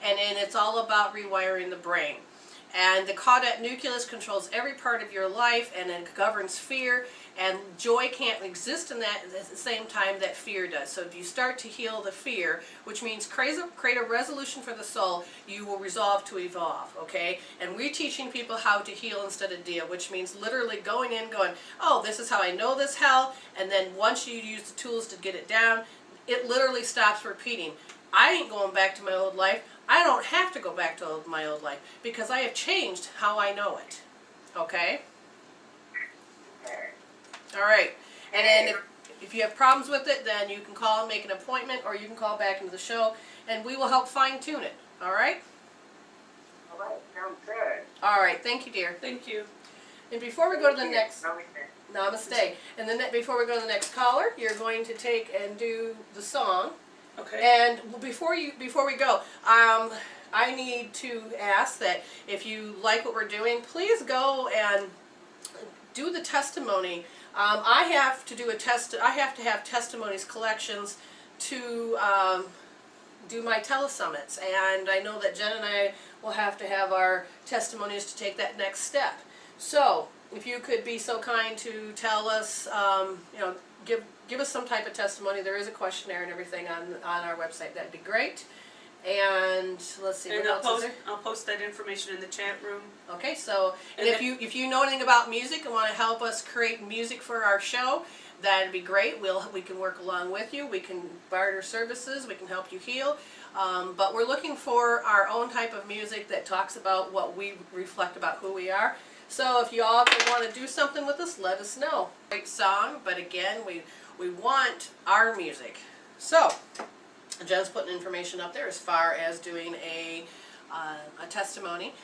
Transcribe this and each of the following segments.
and then it's all about rewiring the brain. And the caudate nucleus controls every part of your life, and it governs fear, and joy can't exist in that at the same time that fear does. So if you start to heal the fear, which means create a resolution for the soul, you will resolve to evolve, okay? And we're teaching people how to heal instead of deal, which means literally going in, going, oh, this is how I know this hell, and then once you use the tools to get it down, it literally stops repeating. I ain't going back to my old life. I don't have to go back to my old life because I have changed how I know it. Okay? All right. And then if you have problems with it, then you can call and make an appointment, or you can call back into the show, and we will help fine-tune it. All right? All right. Sounds good. All right. Thank you, dear. Thank you. And before we go to the next... Namaste. Namaste. And then before we go to the next caller, you're going to take and do the song. Okay. And before we go, I need to ask that if you like what we're doing, please go and do the testimony. I have to have testimonies collections to do my telesummits, and I know that Jen and I will have to have our testimonies to take that next step. So if you could be so kind to tell us, give us some type of testimony. There is a questionnaire and everything on our website. That'd be great. And let's see, And what else is there? I'll post that information in the chat room. Okay, so And if you know anything about music and want to help us create music for our show, that'd be great. We can work along with you. We can barter services. We can help you heal. But we're looking for our own type of music that talks about what we reflect about who we are. So if you all want to do something with us, let us know. Great song, but again, we want our music. So Jen's putting information up there as far as doing a testimony.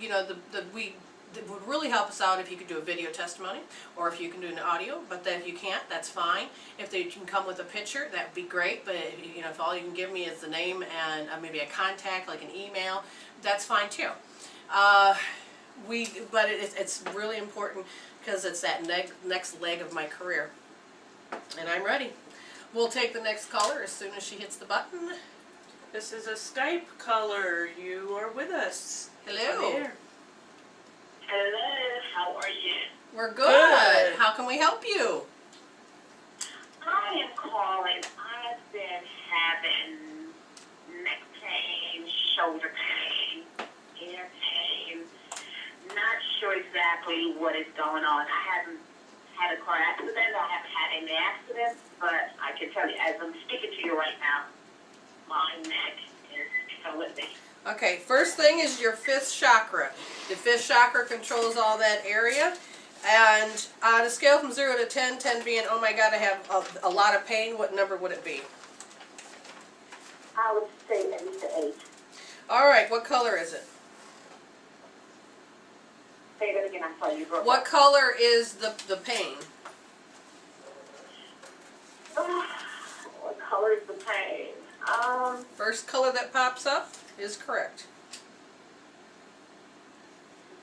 You know, it would really help us out if you could do a video testimony, or if you can do an audio. But then if you can't, that's fine. If they can come with a picture, that would be great. But if all you can give me is the name and maybe a contact, like an email, that's fine too. But it's really important because it's that next leg of my career, and I'm ready. We'll take the next caller as soon as she hits the button. This is a Skype caller. You are with us. Hello. Hello. How are you? We're good. How can we help you? I am calling. I've been having neck pain, shoulder pain, ear pain. Not sure exactly what is going on. I haven't had a car accident. I haven't had any accidents, but I can tell you, as I'm speaking to you right now, my neck is killing me. Okay, first thing is your fifth chakra. The fifth chakra controls all that area. And on a scale from 0 to 10, 10 being, oh my God, I have a lot of pain, what number would it be? I would say at least an 8. All right, what color is it? Say that again, I'm sorry, you broke What up. color is the pain? What color is the pain? First color that pops up is correct.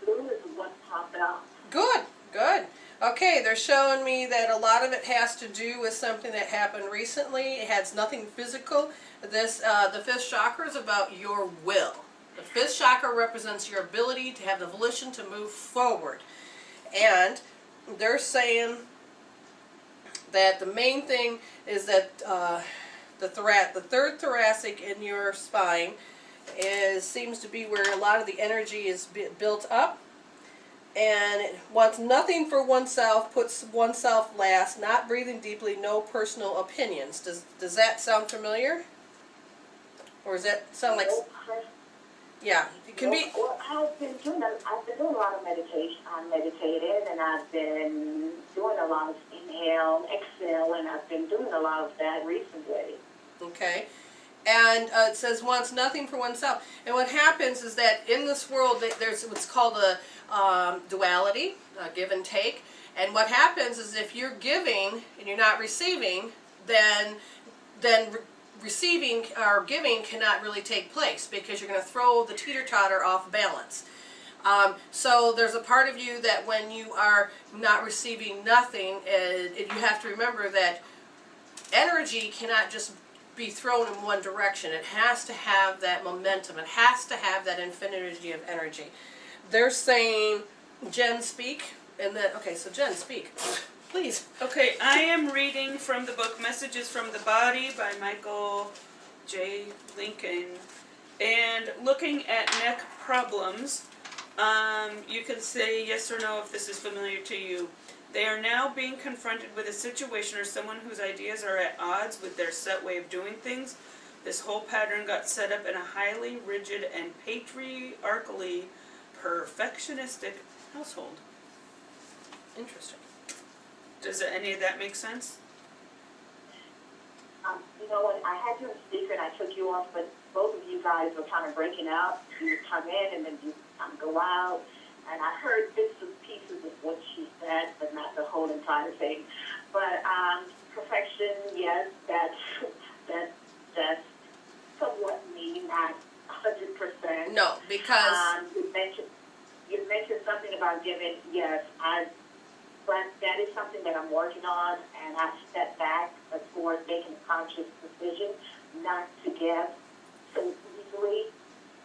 Blue is what popped up. Good, good. Okay, they're showing me that a lot of it has to do with something that happened recently. It has nothing physical. The fifth chakra is about your will. The fifth chakra represents your ability to have the volition to move forward. And they're saying that the main thing is that the third thoracic in your spine seems to be where a lot of the energy is built up. And it wants nothing for oneself, puts oneself last, not breathing deeply, no personal opinions. Does that sound familiar? Or does that sound like... Yeah, it can be... Well, I've been doing a lot of meditation. I meditated, and I've been doing a lot of inhale, exhale, and I've been doing a lot of that recently. Okay. And it says wants nothing for oneself. And what happens is that in this world, there's what's called a duality, give and take. And what happens is if you're giving and you're not receiving, then receiving or giving cannot really take place because you're going to throw the teeter-totter off balance. So there's a part of you that when you are not receiving nothing, you have to remember that energy cannot just be thrown in one direction. It has to have that momentum. It has to have that infinity of energy. They're saying, Jen, speak. And then, okay, so Jen, speak. Please. Okay, I am reading from the book Messages from the Body by Michael J. Lincoln. And looking at neck problems, you can say yes or no if this is familiar to you. They are now being confronted with a situation or someone whose ideas are at odds with their set way of doing things. This whole pattern got set up in a highly rigid and patriarchally perfectionistic household. Interesting. Does any of that make sense? You know what? I had you in speaker and I took you off, but both of you guys were kind of breaking up. You would come in and then you kind of go out. And I heard bits and pieces of what she said, but not the whole entire thing. But perfection, yes, that's somewhat me, not 100%. No, because you mentioned something about giving. Yes, but that is something that I'm working on, and I step back as far as making a conscious decision not to give so easily.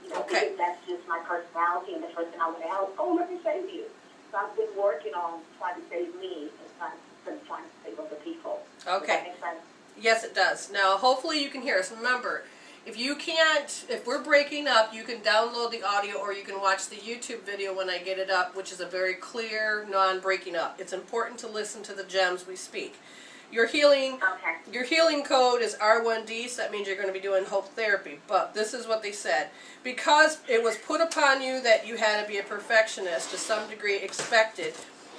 You know, okay. because that's just my personality, and the first thing I want to help, let me save you. So I've been working on trying to save me instead of trying to save other people. Okay. Does that make sense? Yes, it does. Now, hopefully you can hear us. Remember, if we're breaking up, you can download the audio or you can watch the YouTube video when I get it up, which is a very clear, non-breaking up. It's important to listen to the gems we speak. Your healing code is R1D, so that means you're going to be doing hope therapy. But this is what they said. Because it was put upon you that you had to be a perfectionist, to some degree expected,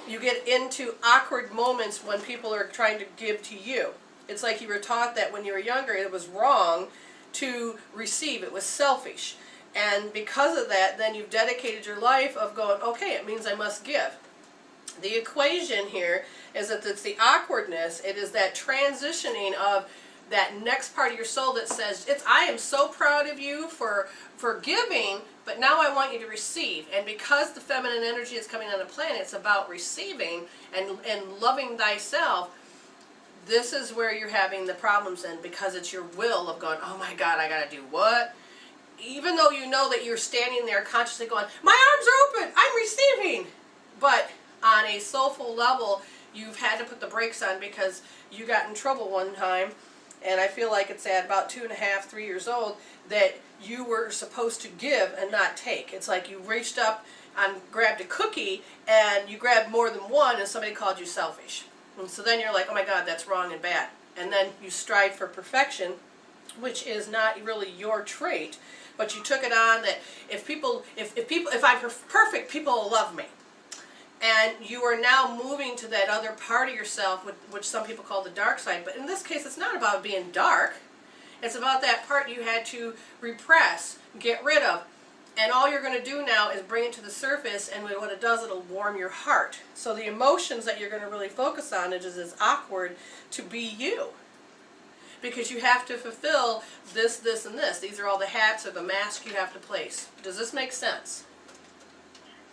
you get into awkward moments when people are trying to give to you. It's like you were taught that when you were younger it was wrong to receive. It was selfish. And because of that, then you've dedicated your life of going, okay, it means I must give. The equation here is that it's the awkwardness, it is that transitioning of that next part of your soul that says, I am so proud of you for giving, but now I want you to receive. And because the feminine energy is coming on the planet, it's about receiving and loving thyself. This is where you're having the problems in, because it's your will of going, oh my God, I got to do what? Even though you know that you're standing there consciously going, my arms are open, I'm receiving. But on a soulful level, you've had to put the brakes on because you got in trouble one time, and I feel like it's at about 2.5, 3 years old, that you were supposed to give and not take. It's like you reached up and grabbed a cookie, and you grabbed more than one, and somebody called you selfish. And so then you're like, oh my God, that's wrong and bad. And then you strive for perfection, which is not really your trait, but you took it on that if I'm perfect, people will love me. And you are now moving to that other part of yourself, which some people call the dark side. But in this case, it's not about being dark. It's about that part you had to repress, get rid of. And all you're going to do now is bring it to the surface, and what it does, it'll warm your heart. So the emotions that you're going to really focus on is it's awkward to be you. Because you have to fulfill this, this, and this. These are all the hats or the masks you have to place. Does this make sense?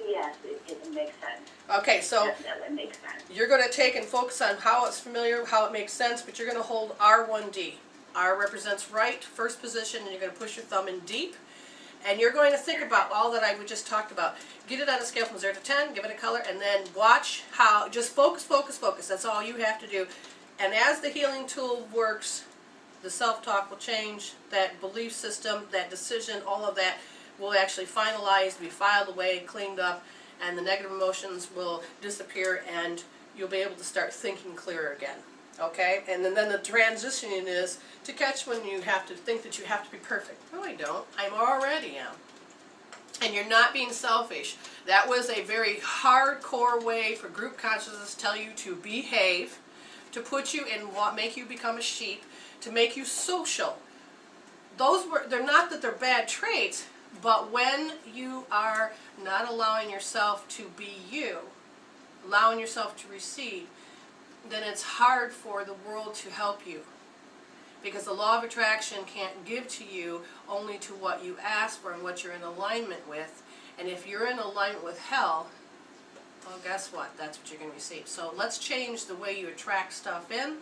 Yes, it makes sense. Okay, so Definitely makes sense. you're going to take and focus on how it's familiar, how it makes sense, but you're going to hold R1D. R represents right, first position, and you're going to push your thumb in deep. And you're going to think about all that I just talked about. Get it on a scale from 0 to 10, give it a color, and then watch how, just focus, focus, focus. That's all you have to do. And as the healing tool works, the self-talk will change, that belief system, that decision, all of that will actually finalize, be filed away, cleaned up, and the negative emotions will disappear, and you'll be able to start thinking clearer again. Okay? And then the transitioning is to catch when you have to think that you have to be perfect. No, I don't. I'm already am. And you're not being selfish. That was a very hardcore way for group consciousness to tell you to behave, to put you in what make you become a sheep, to make you social. They're not that they're bad traits, but when you are not allowing yourself to be you, allowing yourself to receive, then it's hard for the world to help you. Because the law of attraction can't give to you only to what you ask for and what you're in alignment with. And if you're in alignment with hell, well, guess what? That's what you're going to receive. So let's change the way you attract stuff in.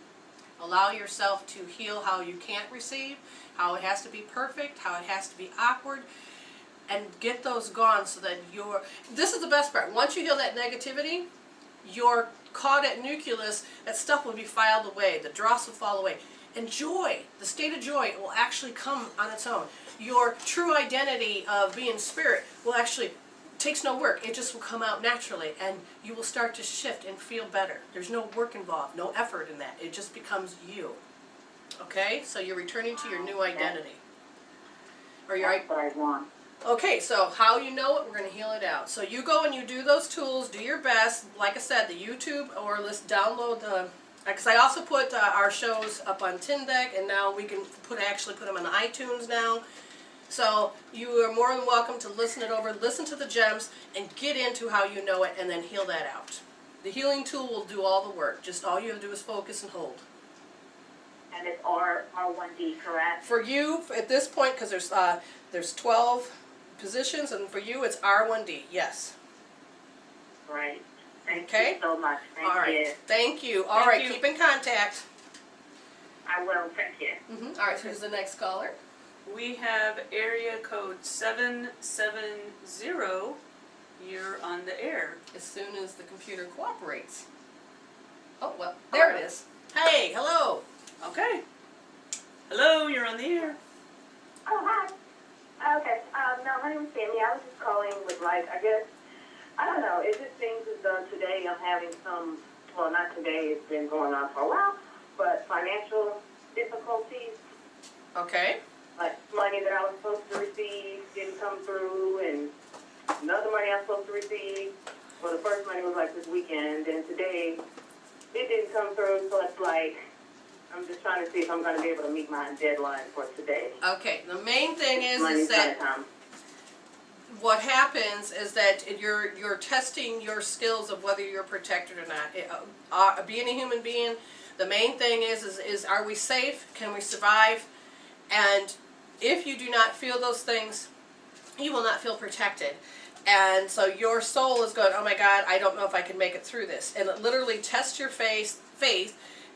Allow yourself to heal how you can't receive, how it has to be perfect, how it has to be awkward, and get those gone so that this is the best part. Once you heal that negativity, you're caught at nucleus, that stuff will be filed away, the dross will fall away. And joy, the state of joy, will actually come on its own. Your true identity of being spirit will actually, takes no work, it just will come out naturally, and you will start to shift and feel better. There's no work involved, no effort in that, it just becomes you. Okay, so you're returning to your new identity. Or your, That's what I want. okay, so how you know it, we're going to heal it out. So you go and you do those tools, do your best. Like I said, the YouTube, or let's download the, because I also put our shows up on Tindeck, and now we can actually put them on iTunes now. So you are more than welcome to listen it over, listen to the gems, and get into how you know it, and then heal that out. The healing tool will do all the work. Just all you have to do is focus and hold. And it's R1D, correct? For you, at this point, because there's 12 positions, and for you it's R1D, yes. Right. Thank Okay. you so much. Thank All right, you. thank you. All Thank right, you. keep in contact. I will. Thank you. All right, who's the next caller? We have area code 770. You're on the air. As soon as the computer cooperates. Oh, well, there it is. Hey, hello. Okay. Hello, you're on the air. Oh, hi. Okay, no, my name is Sammy. I was just calling with, I guess, I don't know, it just seems as though today I'm having some, well, not today, it's been going on for a while, but financial difficulties, Okay. like money that I was supposed to receive didn't come through, and another money I was supposed to receive, well, the first money was like this weekend, and today it didn't come through, so it's like, I'm just trying to see if I'm going to be able to meet my deadline for today. Okay, the main thing is Money's that gonna come. what happens is that you're testing your skills of whether you're protected or not. Being a human being, the main thing is are we safe? Can we survive? And if you do not feel those things, you will not feel protected. And so your soul is going, oh my God, I don't know if I can make it through this. And it literally tests your faith.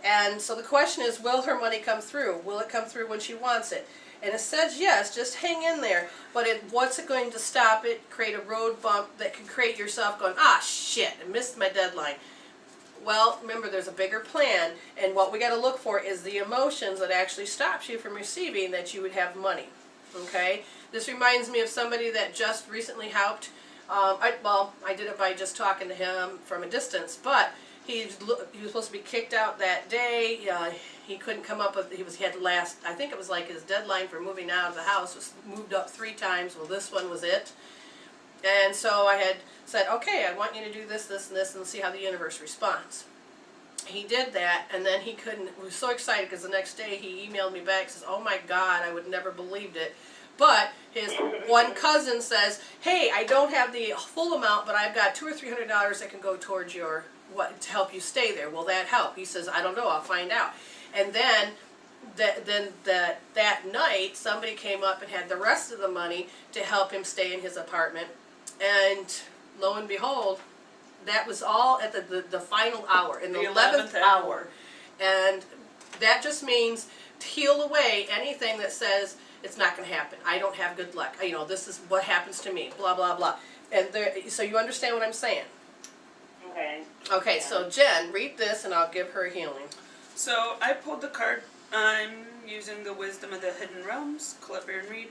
And so the question is, will her money come through? Will it come through when she wants it? And it says yes, just hang in there. But what's it going to stop it? Create a road bump that can create yourself going, ah, shit, I missed my deadline. Well, remember, there's a bigger plan, and what we got to look for is the emotions that actually stops you from receiving that you would have money. Okay? This reminds me of somebody that just recently helped. I did it by just talking to him from a distance, but he was supposed to be kicked out that day. He couldn't come up with, he had last, I think it was like his deadline for moving out of the house was moved up 3 times. Well, this one was it. And so I had said, okay, I want you to do this, this, and this, and see how the universe responds. He did that, and then he couldn't, he was so excited because the next day he emailed me back and says, oh my God, I would never believed it. But his one cousin says, hey, I don't have the full amount, but I've got $200 or $300 that can go towards your, to help you stay there. Will that help? He says, I don't know, I'll find out. And then that night, somebody came up and had the rest of the money to help him stay in his apartment. And lo and behold, that was all at the final hour, in the 11th hour. And that just means to heal away anything that says it's not going to happen. I don't have good luck. You know, this is what happens to me, blah, blah, blah. And so you understand what I'm saying? Okay. Okay, so Jen, read this and I'll give her a healing. So I pulled the card. I'm using the wisdom of the hidden realms, collect, bear, and read.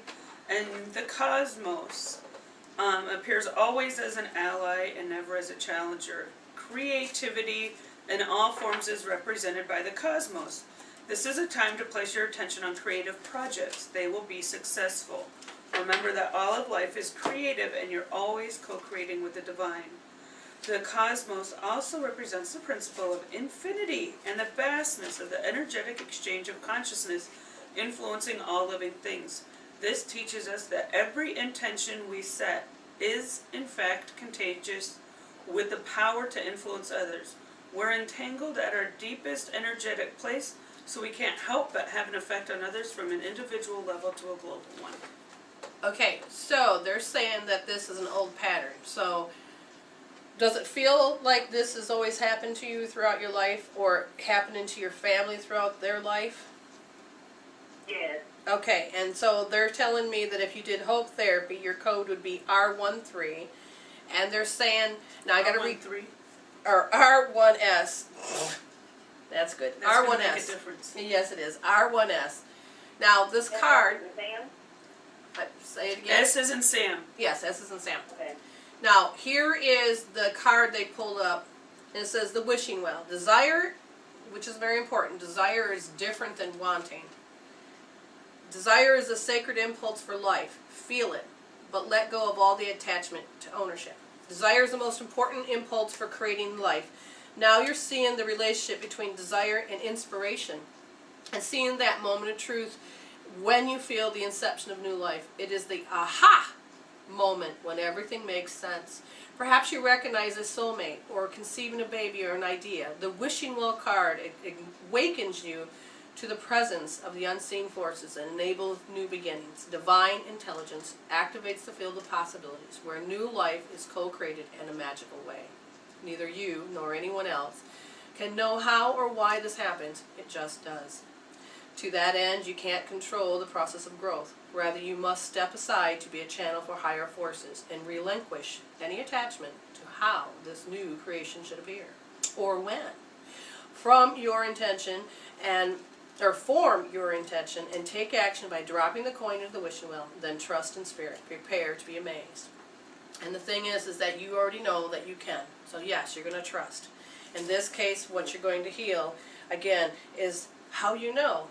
And the cosmos appears always as an ally and never as a challenger. Creativity in all forms is represented by the cosmos. This is a time to place your attention on creative projects. They will be successful. Remember that all of life is creative and you're always co-creating with the divine. The cosmos also represents the principle of infinity and the vastness of the energetic exchange of consciousness influencing all living things. This teaches us that every intention we set is, in fact, contagious with the power to influence others. We're entangled at our deepest energetic place, so we can't help but have an effect on others from an individual level to a global one. Okay, so they're saying that this is an old pattern. So Does it feel like this has always happened to you throughout your life, or happening to your family throughout their life? Yes. Okay, and so they're telling me that if you did hope therapy, your code would be R13, and they're saying, now I gotta read, 3. or R1S. That's good. That's gonna R1S. make a difference. Yes, it is. R1S. Now, this card, say it again. S is in Sam. Yes, S is in Sam. Okay. Now, here is the card they pulled up, and it says the wishing well. Desire, which is very important, desire is different than wanting. Desire is a sacred impulse for life. Feel it, but let go of all the attachment to ownership. Desire is the most important impulse for creating life. Now you're seeing the relationship between desire and inspiration, and seeing that moment of truth when you feel the inception of new life. It is the aha moment when everything makes sense. Perhaps you recognize a soulmate, or conceiving a baby, or an idea. The wishing well card, it awakens you to the presence of the unseen forces and enables new beginnings. Divine intelligence activates the field of possibilities where new life is co-created in a magical way. Neither you nor anyone else can know how or why this happens. It just does. To that end, you can't control the process of growth. Rather, you must step aside to be a channel for higher forces and relinquish any attachment to how this new creation should appear, or when. Form your intention and take action by dropping the coin into the wishing well. Then trust in spirit. Prepare to be amazed. And the thing is that you already know that you can. So yes, you're going to trust. In this case, what you're going to heal, again, is how you know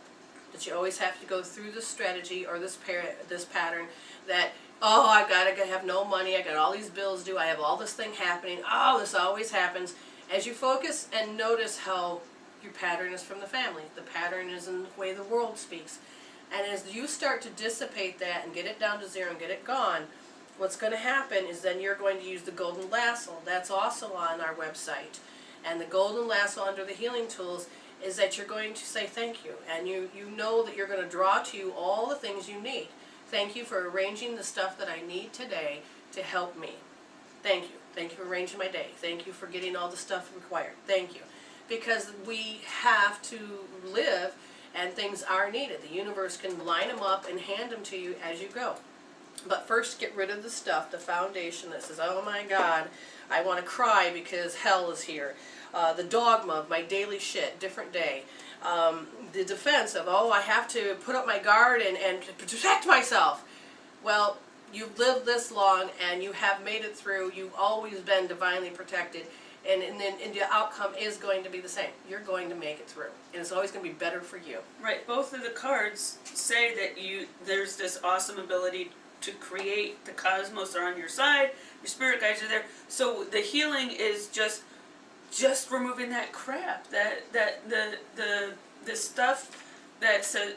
that you always have to go through this strategy or this pattern that, oh, I've got to have no money, I got all these bills due, I have all this thing happening, oh, this always happens. As you focus and notice how your pattern is from the family, the pattern is in the way the world speaks, and as you start to dissipate that and get it down to zero and get it gone, what's going to happen is then you're going to use the golden lasso. That's also on our website. And the golden lasso under the healing tools is that you're going to say thank you. And you know that you're going to draw to you all the things you need. Thank you for arranging the stuff that I need today to help me. Thank you. Thank you for arranging my day. Thank you for getting all the stuff required. Thank you. Because we have to live and things are needed. The universe can line them up and hand them to you as you go. But first get rid of the stuff, the foundation that says, oh my God, I want to cry because hell is here. The dogma of my daily shit, different day. The defense of, oh, I have to put up my guard and protect myself. Well, you've lived this long and you have made it through. You've always been divinely protected. And the outcome is going to be the same. You're going to make it through. And it's always going to be better for you. Right. Both of the cards say that there's this awesome ability to create. The cosmos are on your side. Your spirit guides are there. So the healing is just removing that crap, the stuff that says,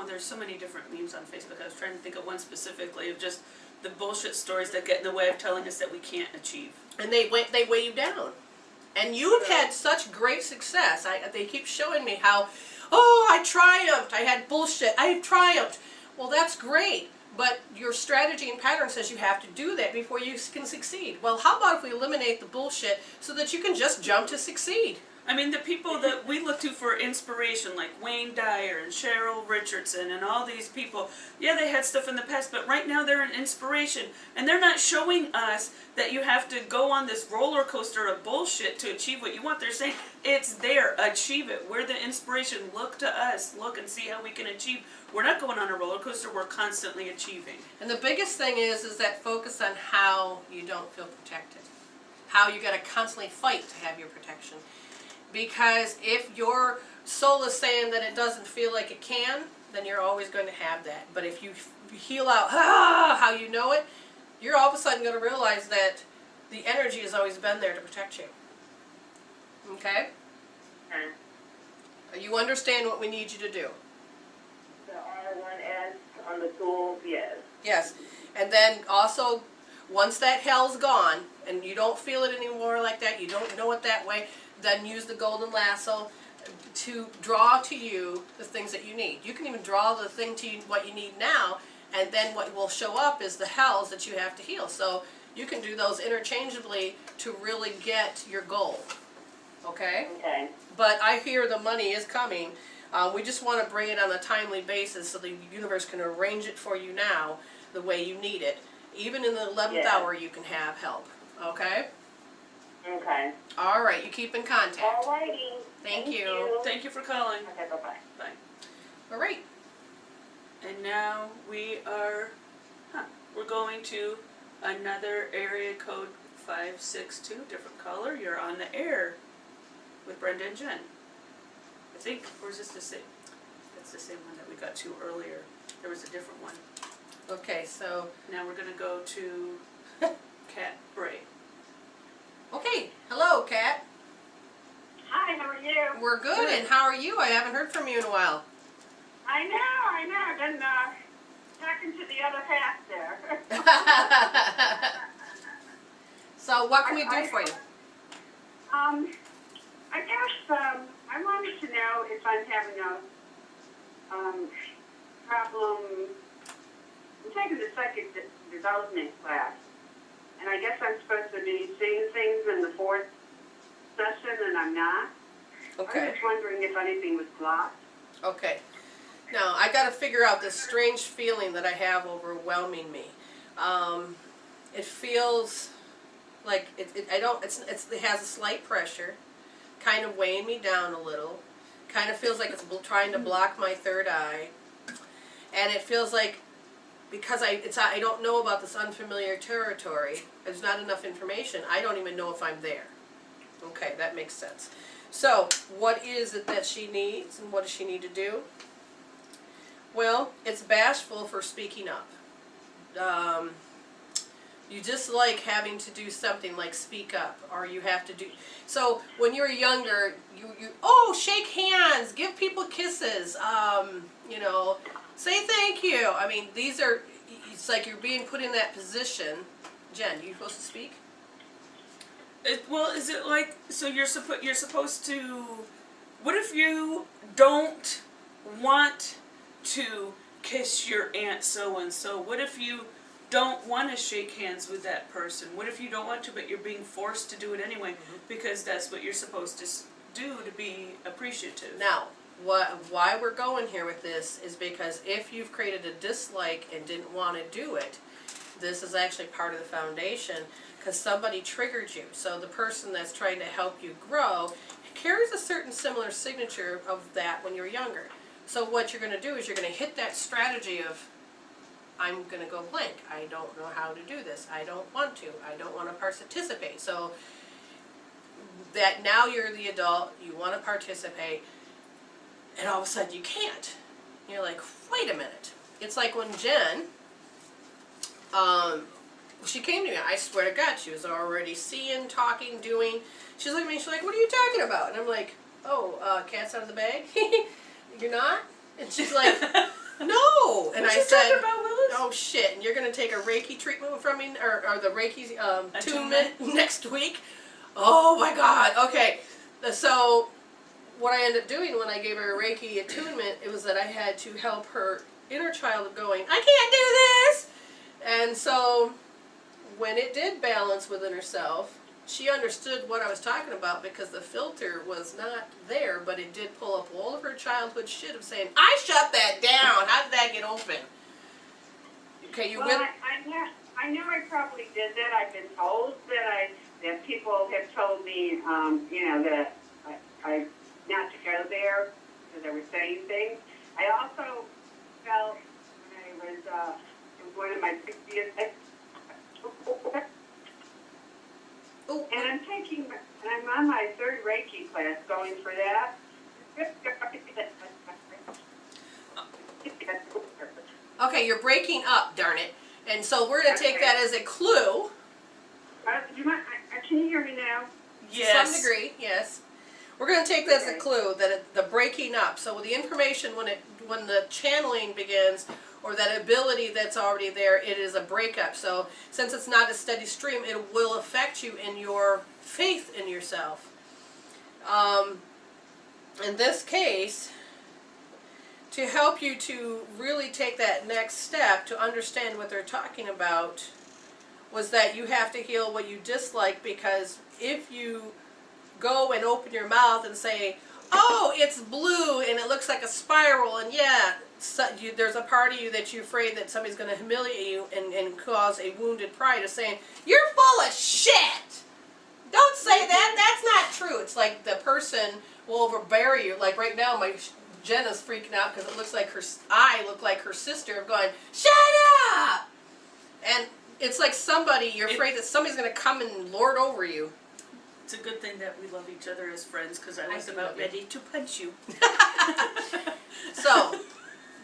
there's so many different memes on Facebook. I was trying to think of one specifically of just the bullshit stories that get in the way of telling us that we can't achieve. And they weigh you down. And you've had such great success. They keep showing me how, oh, I triumphed. I had bullshit. I have triumphed. Well, that's great. But your strategy and pattern says you have to do that before you can succeed. Well, how about if we eliminate the bullshit so that you can just jump to succeed? I mean, the people that we look to for inspiration, like Wayne Dyer and Cheryl Richardson and all these people, yeah, they had stuff in the past, but right now they're an inspiration. And they're not showing us that you have to go on this roller coaster of bullshit to achieve what you want. They're saying, it's there, achieve it. We're the inspiration. Look to us. Look and see how we can achieve. We're not going on a roller coaster. We're constantly achieving. And the biggest thing is that focus on how you don't feel protected. How you got to constantly fight to have your protection. Because if your soul is saying that it doesn't feel like it can, then you're always going to have that. But if you heal out how you know it, you're all of a sudden going to realize that the energy has always been there to protect you. Okay? You understand what we need you to do? The R1S on the tool, yes. Yes. And then also, once that hell's gone, and you don't feel it anymore like that, you don't know it that way, then use the golden lasso to draw to you the things that you need. You can even draw the thing to you, what you need now, and then what will show up is the hells that you have to heal. So You can do those interchangeably to really get your goal. Okay? Okay. But I hear the money is coming. We just want to bring it on a timely basis so the universe can arrange it for you now the way you need it. Even in the 11th Yeah. hour, you can have help. Okay? Okay. All right, you keep in contact. Alrighty. Thank you. Thank you for calling. Okay, bye-bye. Bye. All right. And now we're going to another area code 562, different caller. You're on the air with Brenda and Jen. I think, or is this the same? That's the same one that we got to earlier. There was a different one. Okay, so, Now we're going to go to Kat Bray. okay. Hello, Kat. Hi, how are you? We're good, and how are you? I haven't heard from you in a while. I know. I've been talking to the other half there. So what can we do for you? I guess I wanted to know if I'm having a problem. I'm taking the psychic development class, and I guess I'm supposed to be seeing things in the 4th session, and I'm not. I Okay. was just wondering if anything was blocked. Okay. Now, I got to figure out this strange feeling that I have overwhelming me. It feels like it has a slight pressure, kind of weighing me down a little. Kind of feels like it's trying to block my third eye, and it feels like because I don't know about this unfamiliar territory. There's not enough information. I don't even know if I'm there. Okay, that makes sense. So, what is it that she needs, and what does she need to do? Well, it's bashful for speaking up. You just like having to do something like speak up, or you have to do. So when you're younger, you shake hands, give people kisses, say thank you. I mean, it's like you're being put in that position. Jen, you supposed to speak? Well, is it like, so you're supposed to, what if you don't want to kiss your aunt so-and-so? What if you don't want to shake hands with that person? What if you don't want to, but you're being forced to do it anyway because that's what you're supposed to do to be appreciative? Now, why we're going here with this is because if you've created a dislike and didn't want to do it, this is actually part of the foundation because somebody triggered you. So the person that's trying to help you grow carries a certain similar signature of that when you're younger. So what you're going to do is you're going to hit that strategy of, I'm going to go blank. I don't know how to do this. I don't want to. I don't want to participate. So that now you're the adult, you want to participate, and all of a sudden you can't. You're like, wait a minute. It's like when Jen, she came to me, I swear to God, she was already seeing, talking, doing. She's looking at me, she's like, what are you talking about? And I'm like, cat's out of the bag? You're not? And she's like, no. And What I you said, talking about, Willis? oh shit, and you're going to take a Reiki treatment from me, or the Reiki attunement next week? Oh my God, okay. So what I ended up doing when I gave her a Reiki attunement, it was that I had to help her inner child of going, I can't do this! And so when it did balance within herself, she understood what I was talking about because the filter was not there, but it did pull up all of her childhood shit of saying, I shut that down. How did that get open? Okay, you Well, went. I know I probably did that. I've been told that people have told me, that I not to go there because they were saying things. I also felt when I was it was one of my 60th. Oh, And I'm on my 3rd Reiki class going for that. okay, you're breaking up, darn it. And so we're going to take Okay. that as a clue. Can you hear me now? Yes. To some degree, yes. We're going to take that as a Okay. clue that the breaking up. So the information when the channeling begins, or that ability that's already there, it is a breakup. So since it's not a steady stream, it will affect you in your faith in yourself. In this case, to help you to really take that next step to understand what they're talking about, was that you have to heal what you dislike, because if you go and open your mouth and say, oh, it's blue and it looks like a spiral, and yeah, so there's a part of you that you're afraid that somebody's going to humiliate you and cause a wounded pride of saying, you're full of shit. Don't say that. That's not true. It's like the person will overbear you. Like right now, Jenna's freaking out because it looks like I look like her sister, going, shut up! And it's like you're afraid that somebody's going to come and lord over you. It's a good thing that we love each other as friends, because I was about ready to punch you. So,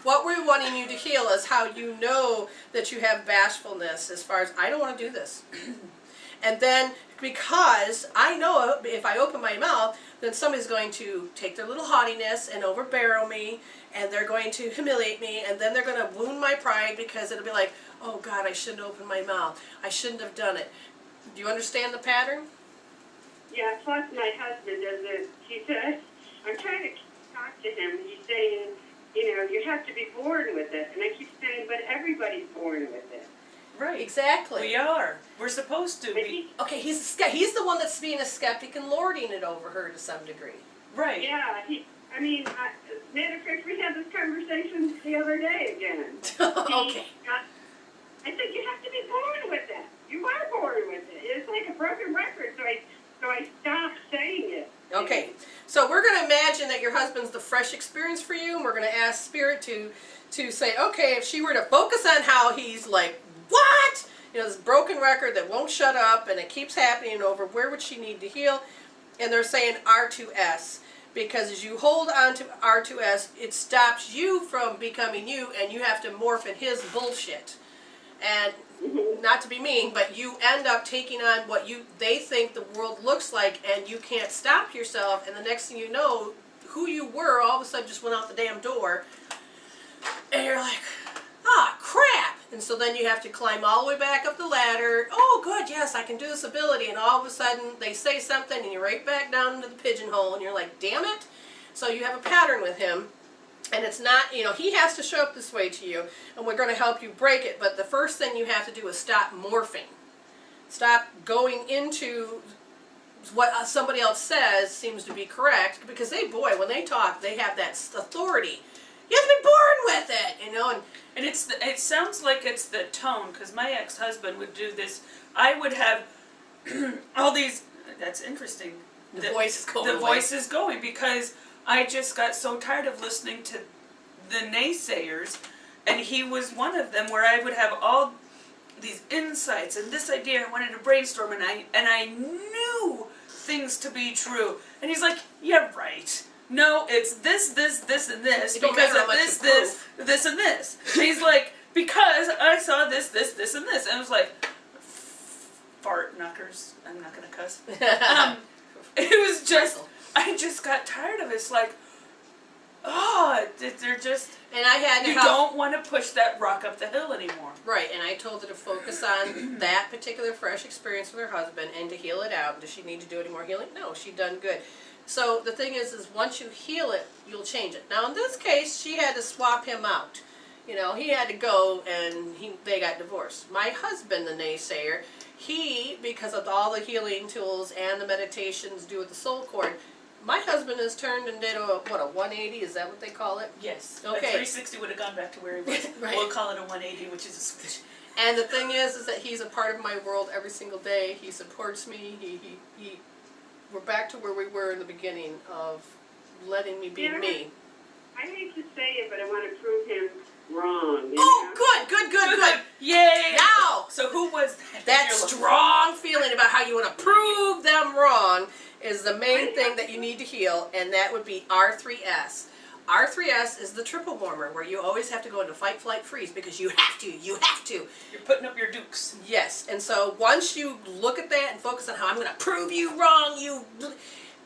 what we're wanting you to heal is how you know that you have bashfulness, as far as, I don't want to do this. And then, because I know if I open my mouth, then somebody's going to take their little haughtiness and overbear me, and they're going to humiliate me, and then they're going to wound my pride, because it'll be like, oh God, I shouldn't open my mouth. I shouldn't have done it. Do you understand the pattern? Yeah, plus my husband does it. He says, I'm trying to talk to him. He's saying, you have to be born with it. And I keep saying, but everybody's born with it. Right. Exactly. We are. We're supposed to But be. Okay, he's the one that's being a skeptic and lording it over her to some degree. Right. yeah, matter of fact, we had this conversation the other day again. Okay. I said, you have to be born with it. You are born with it. It's like a broken record. So I stopped saying it. Okay, so we're going to imagine that your husband's the fresh experience for you, and we're going to ask Spirit to say, okay, if she were to focus on how he's like, what? This broken record that won't shut up, and it keeps happening over, where would she need to heal? And they're saying R2S, because as you hold on to R2S, it stops you from becoming you, and you have to morph in his bullshit. And not to be mean, but you end up taking on what they think the world looks like, and you can't stop yourself, and the next thing you know, who you were all of a sudden just went out the damn door, and you're like, ah, crap! And so then you have to climb all the way back up the ladder. Oh, good, yes, I can do this ability, and all of a sudden they say something, and you're right back down into the pigeonhole, and you're like, damn it! So you have a pattern with him. And it's not, he has to show up this way to you, and we're going to help you break it. But the first thing you have to do is stop morphing. Stop going into what somebody else says seems to be correct, because when they talk, they have that authority. You have to be born with it, And it sounds like it's the tone, because my ex-husband would do this. I would have all these, that's interesting. The voice is going. The voice is going, because I just got so tired of listening to the naysayers, and he was one of them, where I would have all these insights and this idea I wanted to brainstorm, and I knew things to be true, and he's like, yeah, right. No, it's this, and this, because of this, and this. And he's like, because I saw this, and this. And I was like, fart knockers. I'm not going to cuss. It was just, I just got tired of it. It's like, they're just, and I had to you don't want to push that rock up the hill anymore. Right, and I told her to focus on that particular fresh experience with her husband and to heal it out. Does she need to do any more healing? No, she's done good. So the thing is once you heal it, you'll change it. Now in this case, she had to swap him out. He had to go, and they got divorced. My husband, the naysayer, because of all the healing tools and the meditations do with the soul cord, my husband has turned and did a 180, is that what they call it? Yes. Okay. A 360 would have gone back to where he was. Right. We'll call it a 180, which is a switch. And the thing is that he's a part of my world every single day. He supports me. We're back to where we were in the beginning of letting me be me. I hate to say it, but I want to prove him wrong. Oh, good. Yay! Now! So who was That strong feeling about how you want to prove them wrong is the main thing that you need to heal, and that would be R3S. R3S is the triple warmer, where you always have to go into fight, flight, freeze, because you have to. You're putting up your dukes. Yes, and so once you look at that and focus on how I'm going to prove you wrong,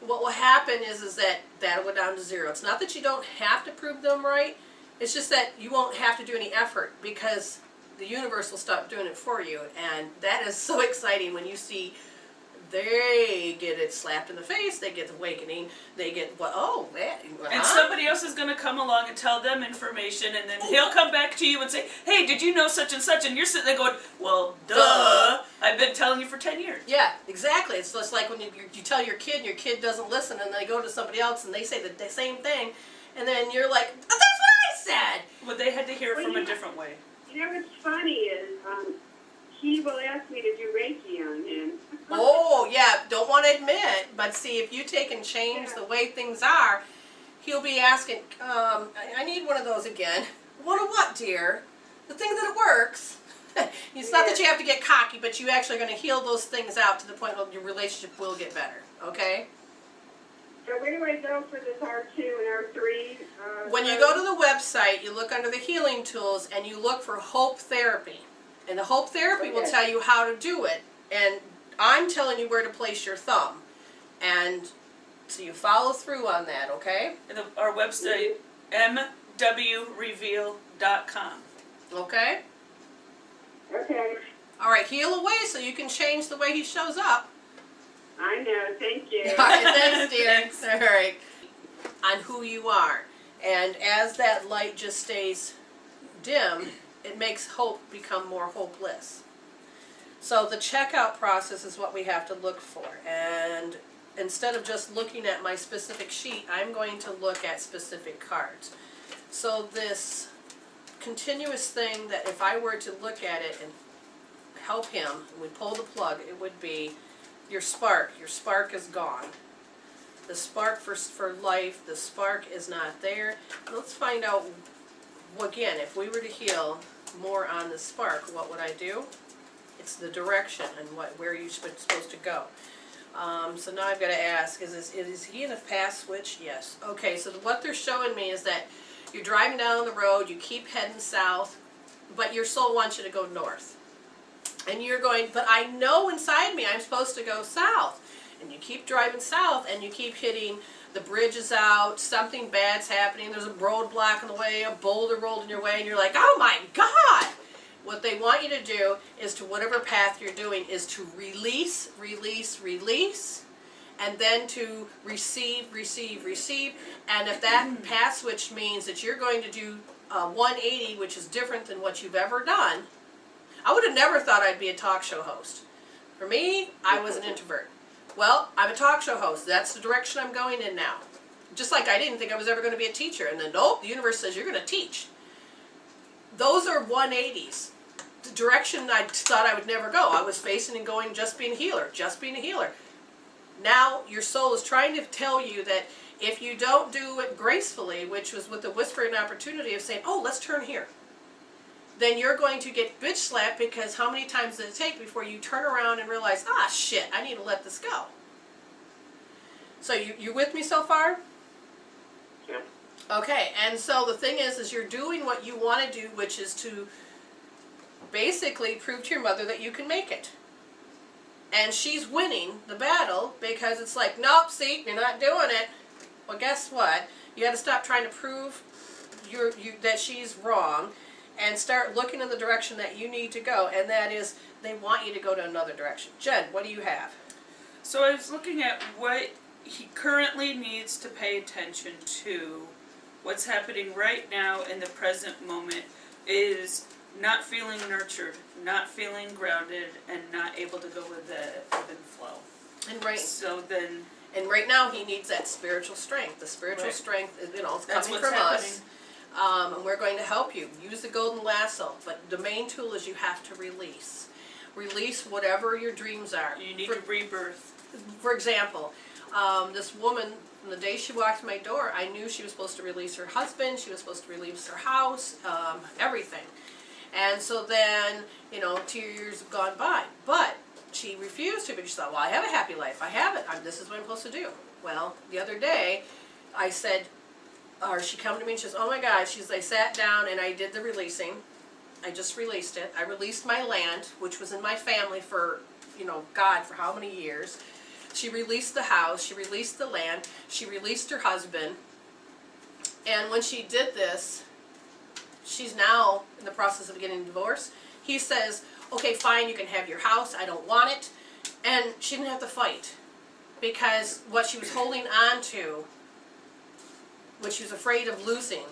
what will happen is that that'll go down to zero. It's not that you don't have to prove them right, it's just that you won't have to do any effort, because the universe will stop doing it for you, and that is so exciting when you see they get it slapped in the face, they get the awakening, they get, and somebody else is going to come along and tell them information, and then he'll come back to you and say, hey, did you know such and such? And you're sitting there going, well, duh. I've been telling you for 10 years. Yeah, exactly. It's just like when you tell your kid and your kid doesn't listen, and they go to somebody else and they say the same thing, and then you're like, oh, that's what I said! Well, they had to hear it Well, from a yeah. different way. You know what's funny is he will ask me to do Reiki on him. Oh, yeah, don't want to admit, but see, if you take and change the way things are, he'll be asking, I need one of those again. One of what, dear? The thing that it works. It's not that you have to get cocky, but you actually are going to heal those things out to the point where your relationship will get better, okay? So where do I go for this R2 and R3? When you go to the website, you look under the healing tools and you look for Hope Therapy. And the Hope Therapy will Okay. tell you how to do it. And I'm telling you where to place your thumb. And so you follow through on that, okay? And our website, mwreveal.com. Okay? Okay, All right, heal away so you can change the way he shows up. I know, thank you. All right, thanks, dear. Thanks. All right. On who you are. And as that light just stays dim, it makes hope become more hopeless. So the checkout process is what we have to look for. And instead of just looking at my specific sheet, I'm going to look at specific cards. So this continuous thing that if I were to look at it and help him, and we pull the plug, it would be your spark. Your spark is gone. The spark for life, the spark is not there. Let's find out, again, if we were to heal more on the spark, what would I do? It's the direction and where you're supposed to go. So now I've got to ask, is he in a path switch? Yes. Okay, so what they're showing me is that you're driving down the road, you keep heading south, but your soul wants you to go north. And you're going, but I know inside me I'm supposed to go south. And you keep driving south and you keep hitting, the bridge is out, something bad's happening, there's a roadblock in the way, a boulder rolled in your way, and you're like, oh my God! What they want you to do is to whatever path you're doing is to release, release, release, and then to receive, receive, receive. And if that path switch means that you're going to do 180, which is different than what you've ever done, I would have never thought I'd be a talk show host. For me, I was an introvert. Well, I'm a talk show host. That's the direction I'm going in now. Just like I didn't think I was ever going to be a teacher. And then, nope, the universe says you're going to teach. Those are 180s. The direction I thought I would never go. I was facing and going just being a healer, just being a healer. Now your soul is trying to tell you that if you don't do it gracefully, which was with the whispering opportunity of saying, oh, let's turn here, then you're going to get bitch slapped, because how many times did it take before you turn around and realize, ah, shit, I need to let this go? So you with me so far? Yeah. Okay, and so the thing is you're doing what you want to do, which is to basically prove to your mother that you can make it. And she's winning the battle, because it's like, nope, see, you're not doing it. Well, guess what? You got to stop trying to prove that she's wrong, and start looking in the direction that you need to go, and that is, they want you to go to another direction. Jen, what do you have? So I was looking at what he currently needs to pay attention to. What's happening right now in the present moment is not feeling nurtured, not feeling grounded, and not able to go with the ebb and flow. And right now he needs that spiritual strength. The spiritual Right. strength, it's That's coming what's from happening. us. And we're going to help you. Use the golden lasso. But the main tool is you have to release. Release whatever your dreams are. You need to rebirth. For example, this woman, from the day she walked in my door, I knew she was supposed to release her husband, she was supposed to release her house, everything. And so then, 2 years have gone by. But she refused to, but she thought, well, I have a happy life. I have it. This is what I'm supposed to do. Well, the other day, I said, or she come to me and she says, oh my God, I sat down and I did the releasing. I just released it. I released my land, which was in my family for, God, for how many years. She released the house, she released the land, she released her husband. And when she did this, she's now in the process of getting a divorce. He says, okay, fine, you can have your house, I don't want it. And she didn't have to fight, because what she was holding on to, what she was afraid of losing,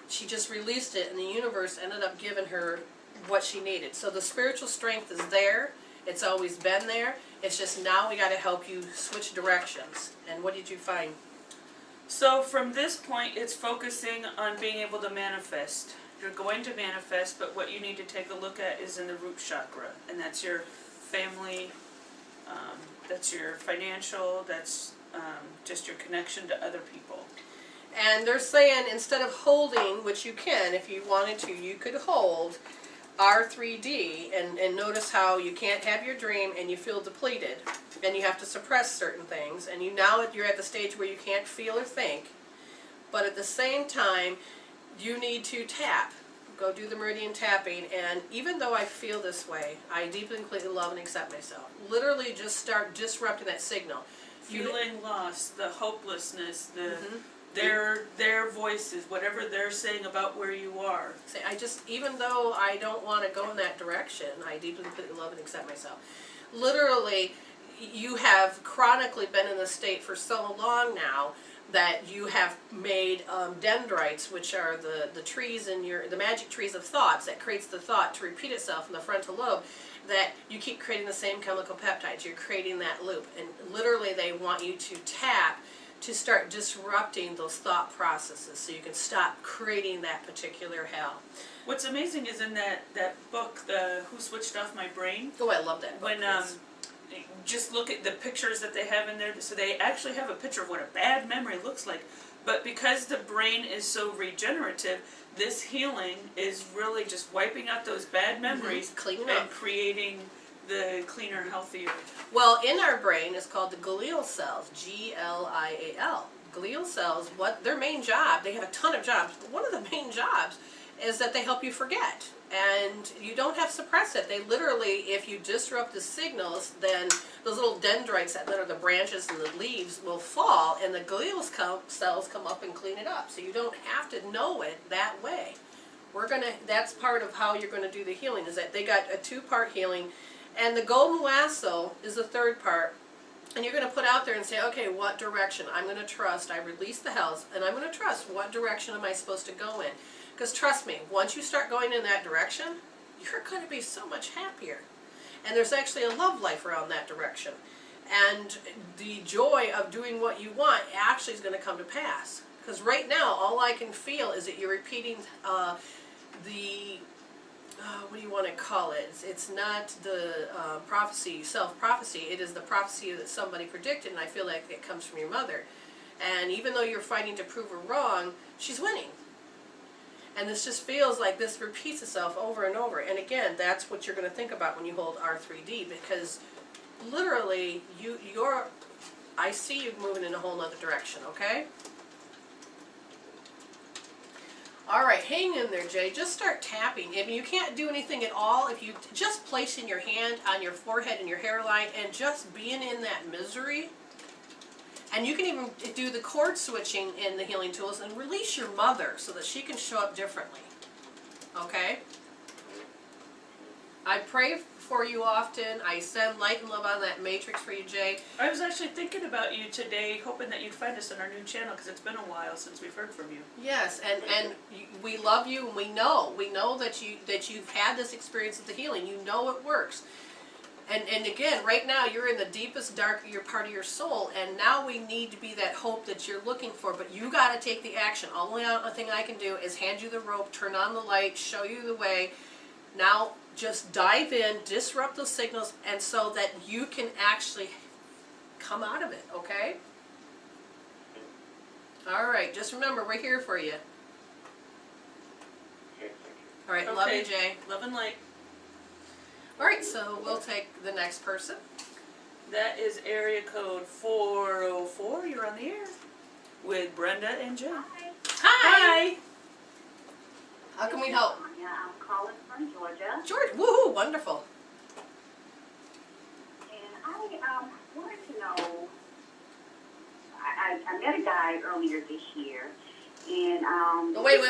she just released it, and the universe ended up giving her what she needed. So the spiritual strength is there. It's always been there. It's just now we got to help you switch directions. And what did you find? So from this point, it's focusing on being able to manifest. You're going to manifest, but what you need to take a look at is in the root chakra, and that's your family, that's your financial, that's just your connection to other people. And they're saying instead of holding, which you can if you wanted to, you could hold R3D and notice how you can't have your dream and you feel depleted and you have to suppress certain things, and you're at the stage where you can't feel or think, but at the same time you need to tap. Go do the meridian tapping, and even though I feel this way, I deeply and completely love and accept myself. Literally just start disrupting that signal. Feeling lost, the hopelessness, the their voices, whatever they're saying about where you are. Say, even though I don't want to go in that direction, I deeply and completely love and accept myself. Literally, you have chronically been in this state for so long now that you have made dendrites, which are the trees in the magic trees of thoughts that creates the thought to repeat itself in the frontal lobe, that you keep creating the same chemical peptides. You're creating that loop, and literally they want you to tap to start disrupting those thought processes so you can stop creating that particular hell. What's amazing is in that book, the Who Switched Off My Brain. Oh, I love that book. When just look at the pictures that they have in there. So they actually have a picture of what a bad memory looks like. But because the brain is so regenerative, this healing is really just wiping out those bad memories, cleaning and up, creating the cleaner, healthier. Well, in our brain is called the glial cells, G-L-I-A-L. Glial cells, what their main job, they have a ton of jobs, but one of the main jobs is that they help you forget. And you don't have to suppress it. They literally, if you disrupt the signals, then those little dendrites that are the branches and the leaves will fall, and the glial cells come up and clean it up. So you don't have to know it that way. That's part of how you're going to do the healing, is that they got a 2-part healing, and the golden lasso is the 3rd part. And you're going to put out there and say, okay, what direction? I'm going to trust. I release the hells, and I'm going to trust. What direction am I supposed to go in? Because trust me, once you start going in that direction, you're going to be so much happier. And there's actually a love life around that direction. And the joy of doing what you want actually is going to come to pass. Because right now, all I can feel is that you're repeating what do you want to call it? It's not the prophecy, self-prophecy. It is the prophecy that somebody predicted, and I feel like it comes from your mother. And even though you're fighting to prove her wrong, she's winning. And this just feels like this repeats itself over and over. And again, that's what you're going to think about when you hold R3D, because literally, I see you moving in a whole other direction, okay? All right, hang in there, Jay. Just start tapping. I mean, you can't do anything at all if you just placing your hand on your forehead and your hairline and just being in that misery. And you can even do the cord switching in the healing tools and release your mother so that she can show up differently. Okay? I pray for you often. I send light and love on that matrix for you, Jay. I was actually thinking about you today, hoping that you'd find us on our new channel, because it's been a while since we've heard from you. Yes, and we love you, and we know that you've had this experience of the healing. You know it works. And again, right now you're in the deepest, darkest part of your soul, and now we need to be that hope that you're looking for, but you got to take the action. Only thing I can do is hand you the rope, turn on the light, show you the way. Now just dive in, disrupt those signals, and so that you can actually come out of it, okay? All right, just remember, we're here for you. All right, love you, Jay. Love and light. All right, so we'll take the next person. That is area code 404. You're on the air with Brenda and Jen. Hi. How can we help? Yeah, I'm calling from Georgia. George, woohoo, wonderful. And I wanted to know, I met a guy earlier this year, and Wait.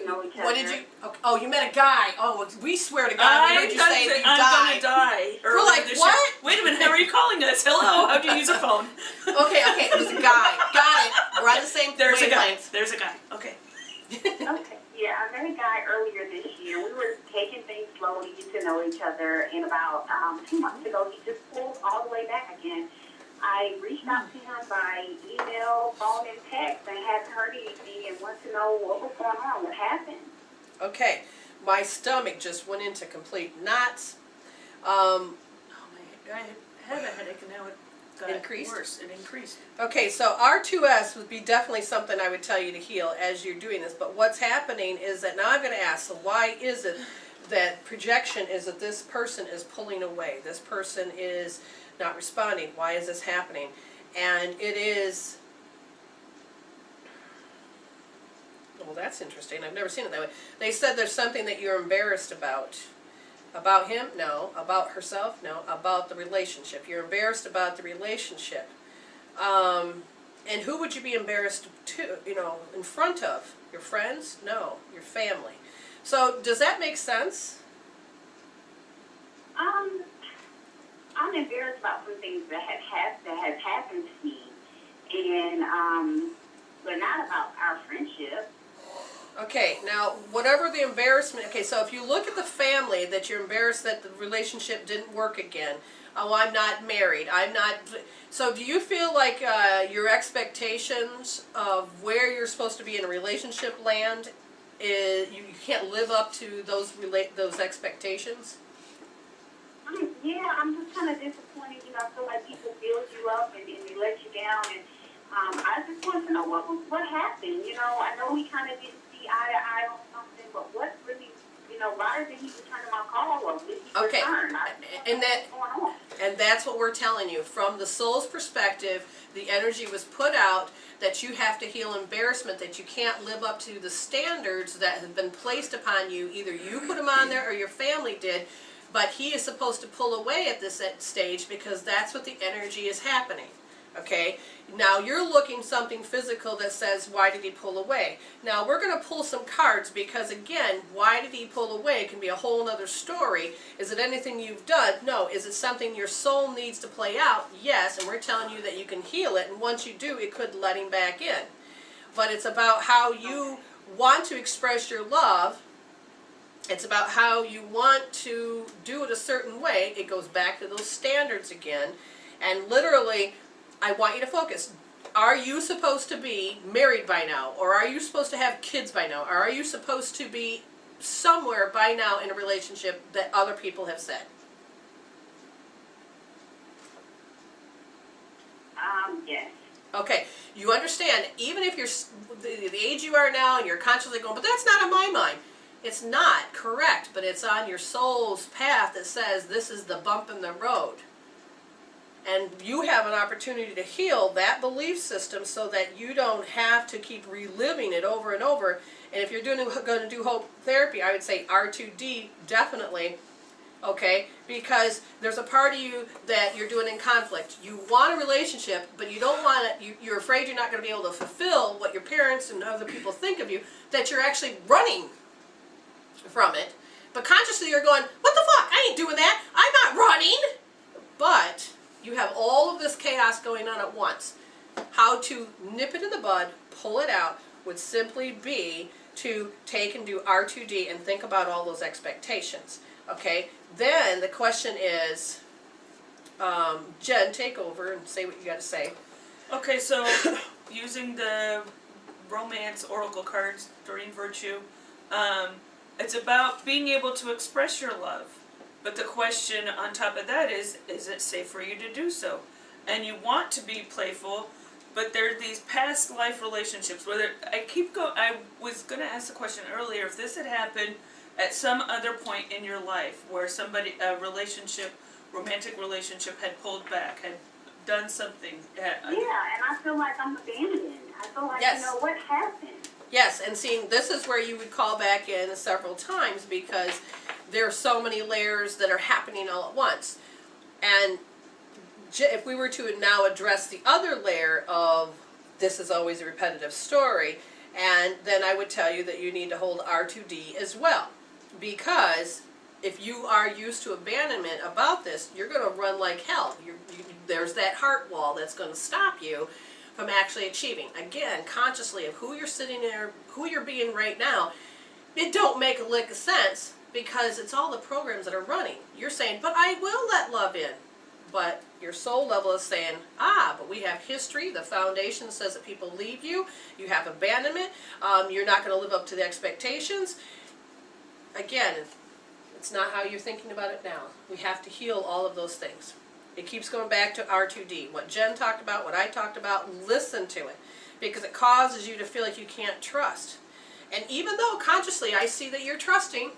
know each What did other. you? Oh, you met a guy. Oh, we swear to God, we heard you say you I'm died. gonna die. We're like, this what? year. Wait a minute, how are you calling us? Hello, how do you use your phone? Okay, it was a guy. Got it. We're on the same There's a guy. wavelength. There's a guy. Okay. Okay. Yeah, I met a guy earlier this year. We were taking things slow to get to know each other, and about 2 months ago, he just pulled all the way back again. I reached out to him by email, phone, and text, and hadn't heard anything, and wanted to know what was going on, what happened. Okay, my stomach just went into complete knots. Oh my! I had a headache and now it got Increased? worse. It increased. Okay, so R2S would be definitely something I would tell you to heal as you're doing this. But what's happening is that now I'm going to ask, so why is it that projection is that this person is pulling away? This person is not responding. Why is this happening? And it is, well, that's interesting. I've never seen it that way. They said there's something that you're embarrassed about. About him? No. About herself? No. About the relationship. You're embarrassed about the relationship. And who would you be embarrassed to, in front of? Your friends? No. Your family. So does that make sense? I'm embarrassed about some things that have happened to me, and but not about our friendship. Okay, now whatever the embarrassment, okay, so if you look at the family that you're embarrassed that the relationship didn't work again, oh, I'm not married, so do you feel like your expectations of where you're supposed to be in a relationship land, you can't live up to those expectations? Yeah, I'm just kind of disappointed. I feel like people build you up and they let you down, and I just want to know what happened. I know we kind of didn't see eye to eye on something, but what really, why isn't he returning my call, or did he Okay, return? What's going on? and that's what we're telling you. From the soul's perspective, the energy was put out that you have to heal embarrassment, that you can't live up to the standards that have been placed upon you. Either you put them on there or your family did, but he is supposed to pull away at this stage because that's what the energy is happening. Okay? Now you're looking something physical that says, why did he pull away? Now we're going to pull some cards because, again, why did he pull away can be a whole other story. Is it anything you've done? No. Is it something your soul needs to play out? Yes, and we're telling you that you can heal it, and once you do, it could let him back in. But it's about how you want to express your love. It's about how you want to do it a certain way. It goes back to those standards again. And literally, I want you to focus. Are you supposed to be married by now? Or are you supposed to have kids by now? Or are you supposed to be somewhere by now in a relationship that other people have said? Yes. Okay, you understand, even if you're the age you are now and you're consciously going, but that's not on my mind. It's not correct, but it's on your soul's path that says this is the bump in the road. And you have an opportunity to heal that belief system so that you don't have to keep reliving it over and over. And if you're going to do hope therapy, I would say R2D definitely, okay? Because there's a part of you that you're doing in conflict. You want a relationship, but you don't want it. You're afraid you're not going to be able to fulfill what your parents and other people think of you, that you're actually running from it. But consciously you're going, what the fuck? I ain't doing that. I'm not running. But you have all of this chaos going on at once. How to nip it in the bud, pull it out, would simply be to take and do R2D and think about all those expectations. Okay? Then the question is, Jen, take over and say what you got to say. Okay, so using the romance oracle cards, Doreen Virtue, it's about being able to express your love. But the question on top of that is it safe for you to do so? And you want to be playful, but there are these past life relationships. I was going to ask the question earlier, if this had happened at some other point in your life where a romantic relationship had pulled back, had done something. Yeah, and I feel like I'm abandoned. I feel like, Yes. What happened? Yes, and seeing this is where you would call back in several times because there are so many layers that are happening all at once. And if we were to now address the other layer of this is always a repetitive story, and then I would tell you that you need to hold R2D as well. Because if you are used to abandonment about this, you're going to run like hell. There's that heart wall that's going to stop you from actually achieving. Again, consciously of who you're sitting there, who you're being right now, it don't make a lick of sense because it's all the programs that are running. You're saying, but I will let love in. But your soul level is saying, but we have history. The foundation says that people leave you. You have abandonment. You're not going to live up to the expectations. Again, it's not how you're thinking about it now. We have to heal all of those things. It keeps going back to R2D. What Jen talked about, what I talked about, listen to it. Because it causes you to feel like you can't trust. And even though consciously I see that you're trusting,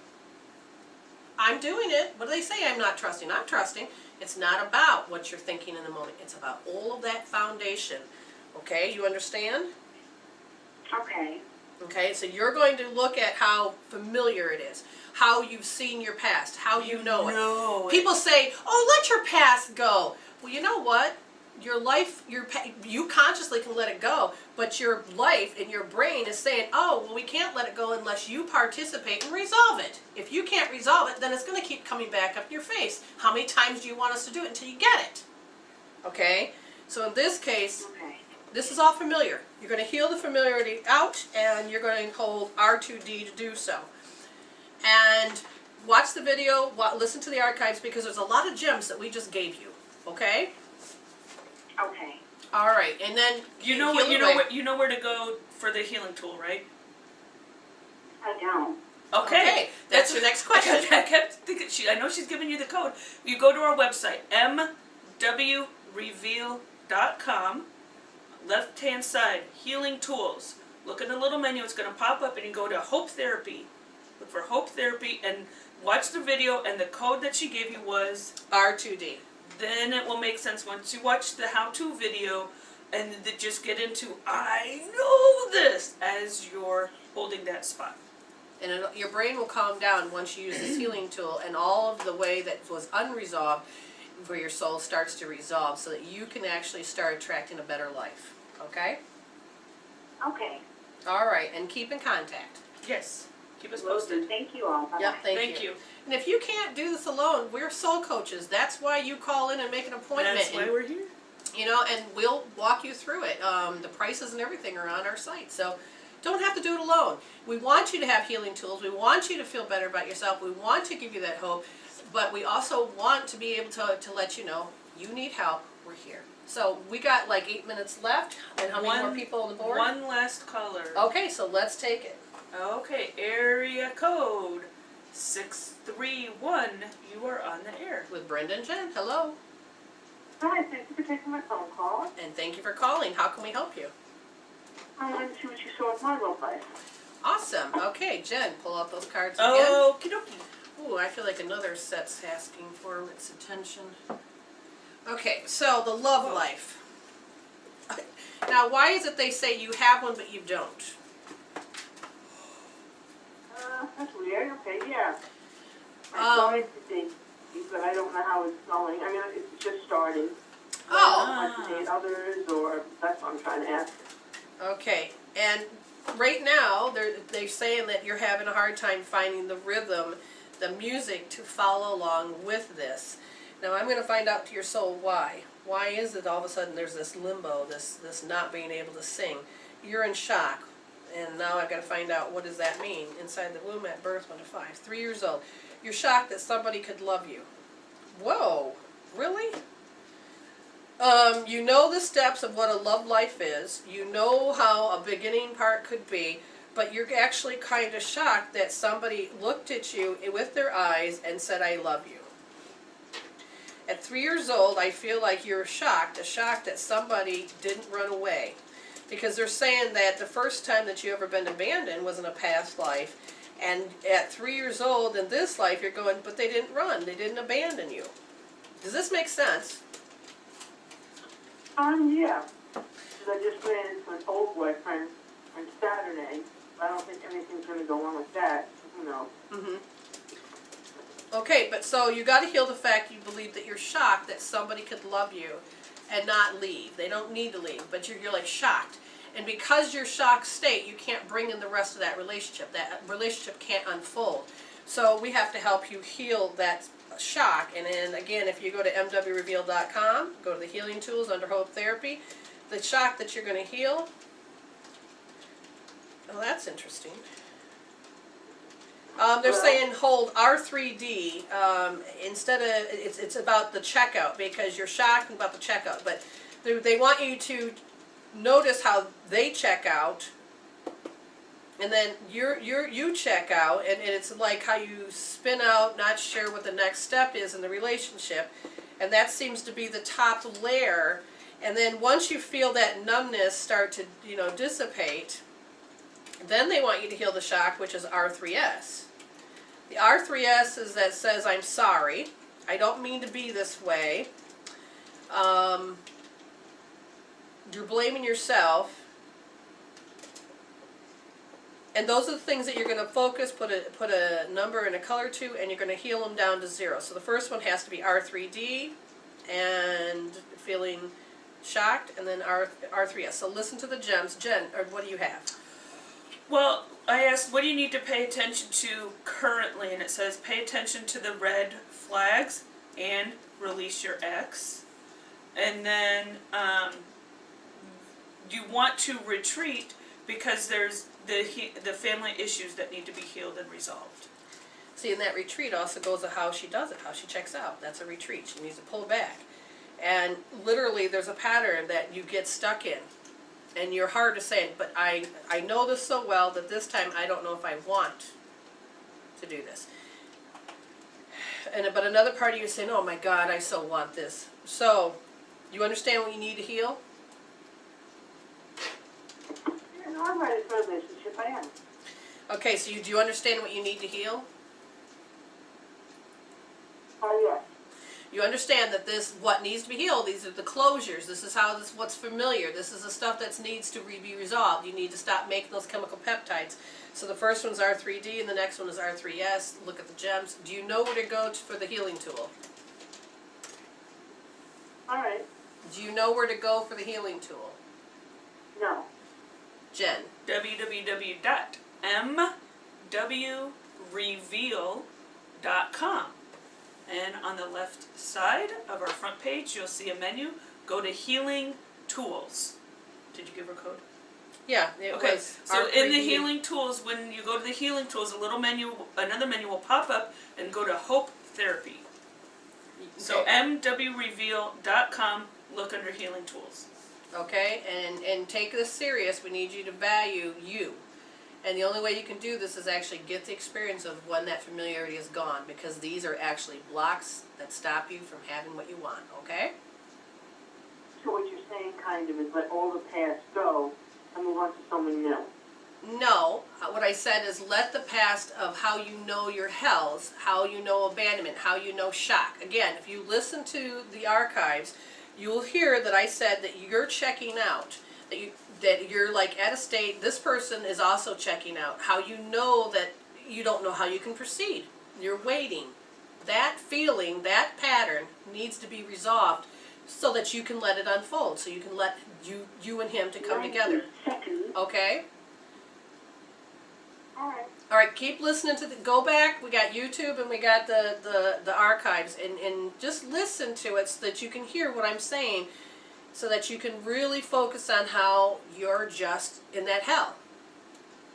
I'm doing it. What do they say? I'm not trusting. I'm trusting. It's not about what you're thinking in the moment. It's about all of that foundation. Okay, you understand? Okay. Okay, so you're going to look at how familiar it is, how you've seen your past, how you know it. People say, oh, let your past go. Well, you know what? Your life, you consciously can let it go, but your life and your brain is saying, oh, well, we can't let it go unless you participate and resolve it. If you can't resolve it, then it's going to keep coming back up in your face. How many times do you want us to do it until you get it? Okay? So in this case, this is all familiar. You're going to heal the familiarity out, and you're going to hold R2D to do so. And watch the video, listen to the archives, because there's a lot of gems that we just gave you. Okay? Okay. All right, and then You know where to go for the healing tool, right? I don't. Okay. That's your next question. I kept thinking, I know she's giving you the code. You go to our website, mwreveal.com. Left-hand side, healing tools. Look in the little menu. It's going to pop up, and you go to Hope Therapy. Look for Hope Therapy, and watch the video. And the code that she gave you was R2D. Then it will make sense once you watch the how-to video, and just get into I know this as you're holding that spot. And your brain will calm down once you use this healing tool, and all of the way that was unresolved for your soul starts to resolve, so that you can actually start attracting a better life. Okay? Okay. All right, and keep in contact. Yes. Keep us Will do. posted. Thank you all. Bye-bye. Yep, Thank you. And if you can't do this alone, we're soul coaches. That's why you call in and make an appointment. That's why we're here. You know, and we'll walk you through it. The prices and everything are on our site, so don't have to do it alone. We want you to have healing tools. We want you to feel better about yourself. We want to give you that hope, but we also want to be able to let you know you need help. We're here. So we got like 8 minutes left, and how many more people on the board? One last caller. Okay, so let's take it. Okay, area code 631. You are on the air. With Brenda and Jen. Hello. Hi, thank you for taking my phone call. And thank you for calling. How can we help you? I wanted to see what you saw with my love life. Awesome. Okay, Jen, pull out those cards again. Okie dokie. Ooh, I feel like another set's asking for its attention. Okay, so the love life. Now, why is it they say you have one but you don't? That's weird. Okay, yeah. I started to date, but I don't know how it's going. I mean, it's just starting. Oh, I to date others, or that's what I'm trying to ask. okay. And right now, they're saying that you're having a hard time finding the rhythm, the music to follow along with this. Now, I'm going to find out to your soul why. Why is it all of a sudden there's this limbo, this not being able to sing? You're in shock. And now I've got to find out, what does that mean? Inside the womb at birth, 1 to 5, 3 years old. You're shocked that somebody could love you. Whoa, really? You know the steps of what a love life is. You know how a beginning part could be. But you're actually kind of shocked that somebody looked at you with their eyes and said, I love you. At 3 years old, I feel like you're shocked that somebody didn't run away. Because they're saying that the first time that you ever been abandoned was in a past life. And at 3 years old in this life, you're going, but they didn't run. They didn't abandon you. Does this make sense? Yeah. Because I just ran into an old boyfriend on Saturday. I don't think anything's going to go wrong with that. Who knows? Mm-hmm. Okay, but so you got to heal the fact you believe that you're shocked that somebody could love you and not leave. They don't need to leave, but you're like shocked. And because you're shocked state, you can't bring in the rest of that relationship. That relationship can't unfold. So we have to help you heal that shock. And then again, if you go to mwreveal.com, go to the healing tools under Hope Therapy, the shock that you're going to heal. Oh, that's interesting. They're saying hold R3D instead of, it's about the checkout, because you're shocked about the checkout, but they want you to notice how they check out, and then you check out, and it's like how you spin out, not sure what the next step is in the relationship, and that seems to be the top layer. And then once you feel that numbness start to, dissipate, then they want you to heal the shock, which is R3S. The R3S is that says, I'm sorry, I don't mean to be this way. You're blaming yourself. And those are the things that you're going to focus, put a number and a color to, and you're going to heal them down to 0. So the first one has to be R3D, and feeling shocked, and then R3S. So listen to the gems. Jen, or what do you have? Well, I asked, what do you need to pay attention to currently? And it says, pay attention to the red flags and release your ex. And then you want to retreat because there's the family issues that need to be healed and resolved. See, in that retreat also goes to how she does it, how she checks out. That's a retreat. She needs to pull back. And literally there's a pattern that you get stuck in. And you're hard to say, but I know this so well that this time I don't know if I want to do this. But another part of you is saying, oh my God, I so want this. So, you understand what you need to heal? Yeah, no, I'm ready for a relationship. I am. Okay, so do you understand what you need to heal? Oh, yes. You understand that what needs to be healed, these are the closures, this is what's familiar, this is the stuff that needs to be resolved. You need to stop making those chemical peptides. So the first one's R3D and the next one is R3S. Look at the gems. Do you know where to go for the healing tool? All right. Do you know where to go for the healing tool? No. Jen? www.mwreveal.com. And on the left side of our front page, you'll see a menu. Go to Healing Tools. Did you give her a code? Yeah, it Okay, was. so R3D. in the Healing Tools, when you go to the Healing Tools, another menu will pop up and go to Hope Therapy. So Okay. mwreveal.com, look under Healing Tools. Okay, and take this serious. We need you to value you. And the only way you can do this is actually get the experience of when that familiarity is gone, because these are actually blocks that stop you from having what you want, okay? So what you're saying kind of is let all the past go and move on to someone new. No, what I said is let the past of how you know your hells, how you know abandonment, how you know shock. Again, if you listen to the archives, you'll hear that I said that you're checking out, that you're like at a state, this person is also checking out. How you know that you don't know how you can proceed. You're waiting. That feeling, that pattern needs to be resolved so that you can let it unfold, so you can let you and him to come together. Okay? All right. All right, keep listening to go back. We got YouTube and we got the archives, and just listen to it so that you can hear what I'm saying, so that you can really focus on how you're just in that hell.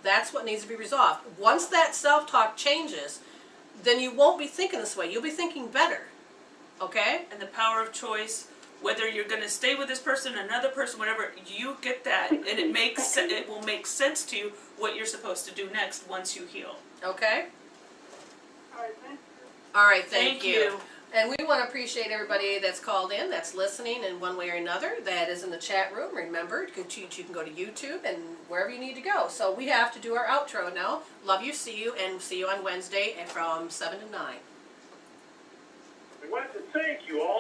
That's what needs to be resolved. Once that self-talk changes, then you won't be thinking this way. You'll be thinking better. Okay? And the power of choice, whether you're going to stay with this person, another person, whatever, you get that, and it will make sense to you what you're supposed to do next once you heal. Okay? All right, thank you. All right, thank Thank you. you. And we want to appreciate everybody that's called in, that's listening in one way or another, that is in the chat room. Remember, you can go to YouTube and wherever you need to go. So we have to do our outro now. Love you, see you, and see you on Wednesday from 7 to 9. We want to thank you all.